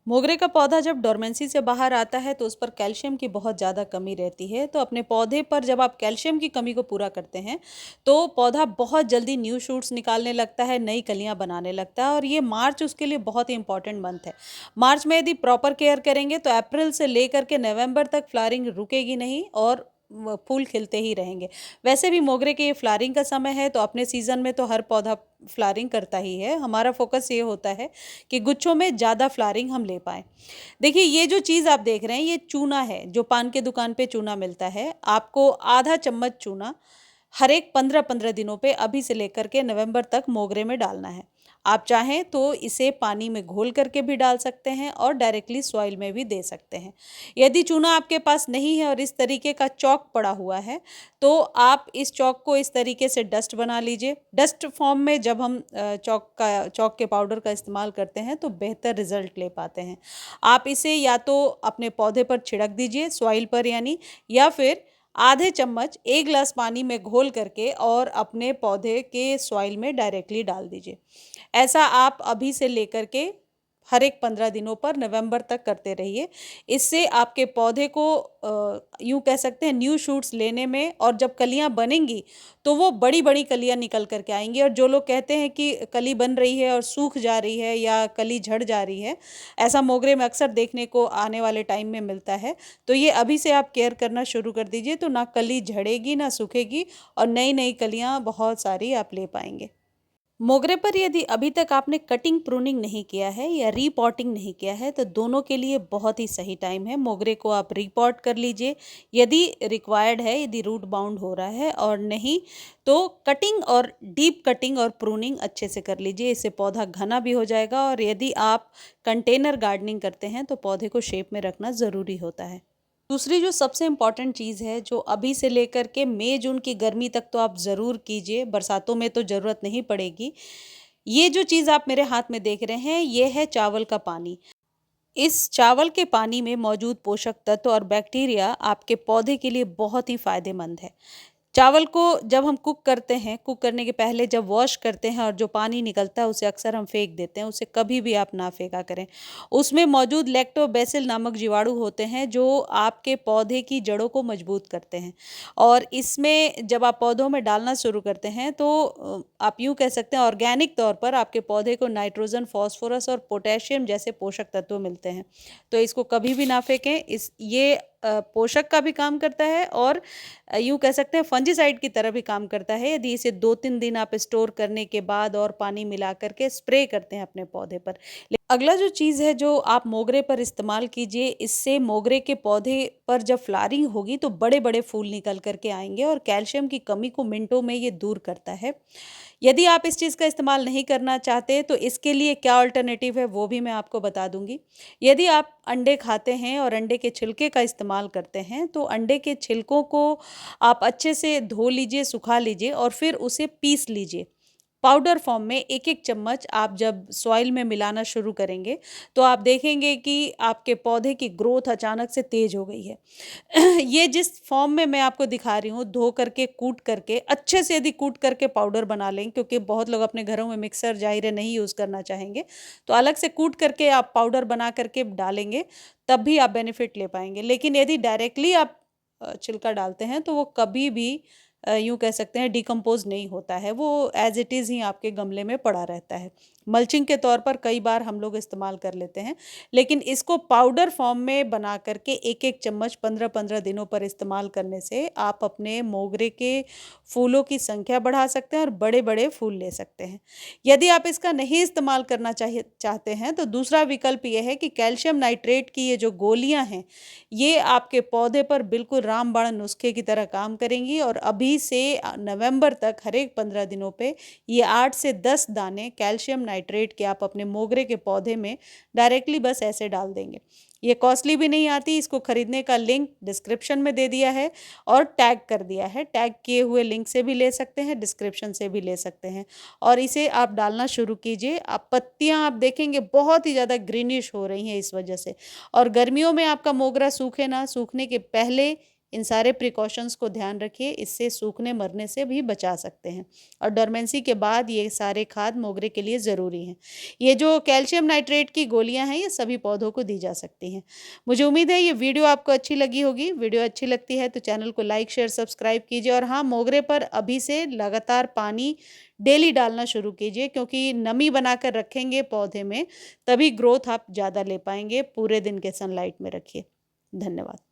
मोगरे का पौधा जब डोरमेंसी से बाहर आता है तो उस पर कैल्शियम की बहुत ज़्यादा कमी रहती है। तो अपने पौधे पर जब आप कैल्शियम की कमी को पूरा करते हैं तो पौधा बहुत जल्दी न्यू शूट्स निकालने लगता है, नई कलियां बनाने लगता है। और ये मार्च उसके लिए बहुत ही इंपॉर्टेंट मंथ है। मार्च में यदि प्रॉपर केयर करेंगे तो अप्रैल से लेकर के नवंबर तक फ्लावरिंग रुकेगी नहीं और फूल खिलते ही रहेंगे। वैसे भी मोगरे के ये फ्लावरिंग का समय है, तो अपने सीजन में तो हर पौधा फ्लावरिंग करता ही है। हमारा फोकस ये होता है कि गुच्छों में ज़्यादा फ्लावरिंग हम ले पाएँ। देखिए, ये जो चीज़ आप देख रहे हैं ये चूना है, जो पान के दुकान पे चूना मिलता है। आपको आधा चम्मच चूना हर एक 15-15 दिनों पे अभी से लेकर के नवंबर तक मोगरे में डालना है। आप चाहें तो इसे पानी में घोल करके भी डाल सकते हैं और डायरेक्टली सॉइल में भी दे सकते हैं। यदि चूना आपके पास नहीं है और इस तरीके का चॉक पड़ा हुआ है, तो आप इस चॉक को इस तरीके से डस्ट बना लीजिए। डस्ट फॉर्म में जब हम चॉक के पाउडर का इस्तेमाल करते हैं तो बेहतर रिजल्ट ले पाते हैं। आप इसे या तो अपने पौधे पर छिड़क दीजिए, सॉइल पर यानी, या फिर आधे चम्मच 1 ग्लास पानी में घोल करके और अपने पौधे के सॉइल में डायरेक्टली डाल दीजिए। ऐसा आप अभी से लेकर के हर एक 15 दिनों पर नवंबर तक करते रहिए। इससे आपके पौधे को यूँ कह सकते हैं न्यू शूट्स लेने में, और जब कलियां बनेंगी तो वो बड़ी बड़ी कलियां निकल करके आएंगी। और जो लोग कहते हैं कि कली बन रही है और सूख जा रही है या कली झड़ जा रही है, ऐसा मोगरे में अक्सर देखने को आने वाले टाइम में मिलता है। तो ये अभी से आप केयर करना शुरू कर दीजिए, तो ना कली झड़ेगी ना सूखेगी और नई नई कलियां बहुत सारी आप ले पाएंगे। मोगरे पर यदि अभी तक आपने कटिंग प्रूनिंग नहीं किया है या रीपॉटिंग नहीं किया है, तो दोनों के लिए बहुत ही सही टाइम है। मोगरे को आप रीपॉट कर लीजिए यदि रिक्वायर्ड है, यदि रूट बाउंड हो रहा है, और नहीं तो कटिंग और डीप कटिंग और प्रूनिंग अच्छे से कर लीजिए। इससे पौधा घना भी हो जाएगा। और यदि आप कंटेनर गार्डनिंग करते हैं तो पौधे को शेप में रखना ज़रूरी होता है। दूसरी जो सबसे इम्पॉर्टेंट चीज़ है, जो अभी से लेकर के मई जून की गर्मी तक तो आप ज़रूर कीजिए, बरसातों में तो ज़रूरत नहीं पड़ेगी। ये जो चीज़ आप मेरे हाथ में देख रहे हैं ये है चावल का पानी। इस चावल के पानी में मौजूद पोषक तत्व और बैक्टीरिया आपके पौधे के लिए बहुत ही फायदेमंद है। चावल को जब हम कुक करते हैं, कुक करने के पहले जब वॉश करते हैं और जो पानी निकलता है उसे अक्सर हम फेंक देते हैं, उसे कभी भी आप ना फेंका करें। उसमें मौजूद लैक्टोबैसिल नामक जीवाणु होते हैं जो आपके पौधे की जड़ों को मजबूत करते हैं। और इसमें जब आप पौधों में डालना शुरू करते हैं तो आप यूँ कह सकते हैं ऑर्गेनिक तौर पर आपके पौधे को नाइट्रोजन, फॉस्फोरस और पोटेशियम जैसे पोषक तत्व मिलते हैं। तो इसको कभी भी ना फेंकें। ये पोषक का भी काम करता है और यूँ कह सकते हैं फंजीसाइड की तरह भी काम करता है। यदि इसे 2-3 दिन आप स्टोर करने के बाद और पानी मिला करके स्प्रे करते हैं अपने पौधे पर। अगला जो चीज़ है जो आप मोगरे पर इस्तेमाल कीजिए, इससे मोगरे के पौधे पर जब फ्लावरिंग होगी तो बड़े बड़े फूल निकल करके आएंगे और कैल्शियम की कमी को मिनटों में ये दूर करता है। यदि आप इस चीज़ का इस्तेमाल नहीं करना चाहते तो इसके लिए क्या अल्टरनेटिव है वो भी मैं आपको बता दूंगी। यदि आप अंडे खाते हैं और अंडे के छिलके का इस्तेमाल करते हैं, तो अंडे के छिलकों को आप अच्छे से धो लीजिए, सुखा लीजिए और फिर उसे पीस लीजिए। पाउडर फॉर्म में एक एक चम्मच आप जब सॉइल में मिलाना शुरू करेंगे तो आप देखेंगे कि आपके पौधे की ग्रोथ अचानक से तेज हो गई है। ये जिस फॉर्म में मैं आपको दिखा रही हूँ, धो करके कूट करके अच्छे से यदि कूट करके पाउडर बना लें, क्योंकि बहुत लोग अपने घरों में मिक्सर जाहिर है नहीं यूज़ करना चाहेंगे, तो अलग से कूट करके आप पाउडर बना करके डालेंगे, तब भी आप बेनिफिट ले पाएंगे। लेकिन यदि डायरेक्टली आप छिलका डालते हैं तो वो कभी भी यूँ कह सकते हैं डिकम्पोज नहीं होता है, वो एज इट इज़ ही आपके गमले में पड़ा रहता है। मल्चिंग के तौर पर कई बार हम लोग इस्तेमाल कर लेते हैं, लेकिन इसको पाउडर फॉर्म में बना करके एक एक चम्मच 15-15 दिनों पर इस्तेमाल करने से आप अपने मोगरे के फूलों की संख्या बढ़ा सकते हैं और बड़े बड़े फूल ले सकते हैं। यदि आप इसका नहीं इस्तेमाल करना चाहते हैं तो दूसरा विकल्प ये है कि कैल्शियम नाइट्रेट की ये जो गोलियां हैं, ये आपके पौधे पर बिल्कुल रामबाण नुस्खे की तरह काम करेंगी। और अभी से नवंबर तक हर एक 15 दिनों पे ये 8 से 10 दाने कैल्शियम नाइट्रेट के आप अपने मोगरे के पौधे में डायरेक्टली बस ऐसे डाल देंगे। ये कॉस्टली भी नहीं आती। इसको खरीदने का लिंक डिस्क्रिप्शन में दे दिया है और टैग कर दिया है। टैग किए हुए लिंक से भी ले सकते हैं, डिस्क्रिप्शन से भी ले सकते हैं। और इसे आप डालना शुरू कीजिए। आप पत्तियां आप देखेंगे बहुत ही ज़्यादा ग्रीनिश हो रही हैं इस वजह से। और गर्मियों में आपका मोगरा सूखे ना, सूखने के पहले इन सारे प्रिकॉशंस को ध्यान रखिए, इससे सूखने मरने से भी बचा सकते हैं। और डोरमेंसी के बाद ये सारे खाद मोगरे के लिए ज़रूरी हैं। ये जो कैल्शियम नाइट्रेट की गोलियां हैं ये सभी पौधों को दी जा सकती हैं। मुझे उम्मीद है ये वीडियो आपको अच्छी लगी होगी। वीडियो अच्छी लगती है तो चैनल को लाइक शेयर सब्सक्राइब कीजिए, और हाँ, मोगरे पर अभी से लगातार पानी डेली डालना शुरू कीजिए, क्योंकि नमी बनाकर रखेंगे पौधे में तभी ग्रोथ आप ज़्यादा ले पाएंगे। पूरे दिन के सनलाइट में रखिए। धन्यवाद।